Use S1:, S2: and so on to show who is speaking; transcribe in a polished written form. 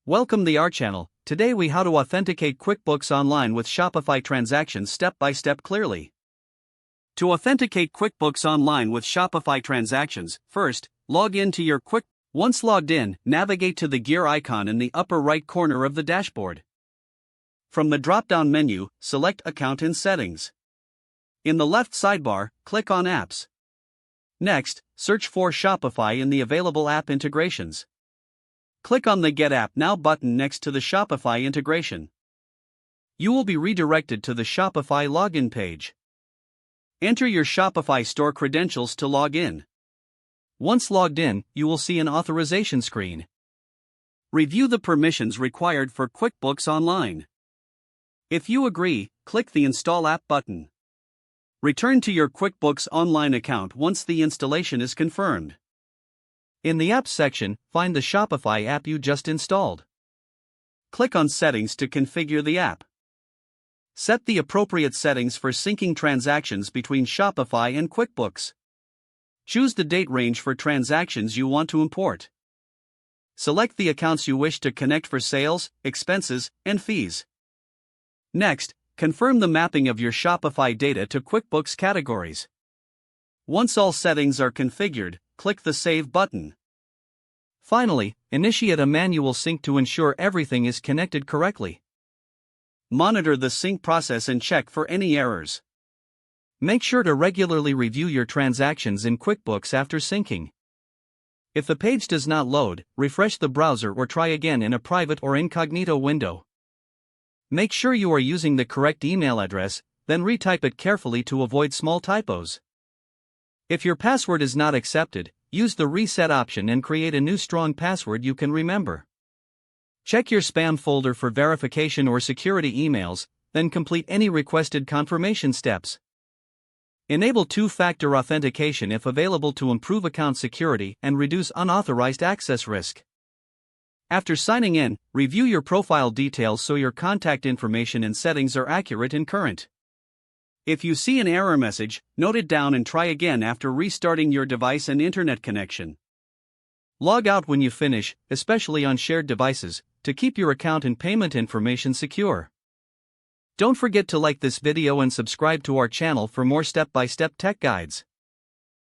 S1: Welcome to our channel. Today we how to authenticate QuickBooks Online with Shopify transactions step by step clearly. To authenticate QuickBooks Online with Shopify transactions, first, log in to your Once logged in, navigate to the gear icon in the upper right corner of the dashboard. From the drop-down menu, select Account and Settings. In the left sidebar, click on Apps. Next, search for Shopify in the available app integrations. Click on the Get App Now button next to the Shopify integration. You will be redirected to the Shopify login page. Enter your Shopify store credentials to log in. Once logged in, you will see an authorization screen. Review the permissions required for QuickBooks Online. If you agree, click the Install App button. Return to your QuickBooks Online account once the installation is confirmed. In the Apps section, find the Shopify app you just installed. Click on Settings to configure the app. Set the appropriate settings for syncing transactions between Shopify and QuickBooks. Choose the date range for transactions you want to import. Select the accounts you wish to connect for sales, expenses, and fees. Next, confirm the mapping of your Shopify data to QuickBooks categories. Once all settings are configured, click the Save button. Finally, initiate a manual sync to ensure everything is connected correctly. Monitor the sync process and check for any errors. Make sure to regularly review your transactions in QuickBooks after syncing. If the page does not load, refresh the browser or try again in a private or incognito window. Make sure you are using the correct email address, then retype it carefully to avoid small typos. If your password is not accepted, use the reset option and create a new strong password you can remember. Check your spam folder for verification or security emails, then complete any requested confirmation steps. Enable two-factor authentication if available to improve account security and reduce unauthorized access risk. After signing in, review your profile details so your contact information and settings are accurate and current. If you see an error message, note it down and try again after restarting your device and internet connection. Log out when you finish, especially on shared devices, to keep your account and payment information secure. Don't forget to like this video and subscribe to our channel for more step-by-step tech guides.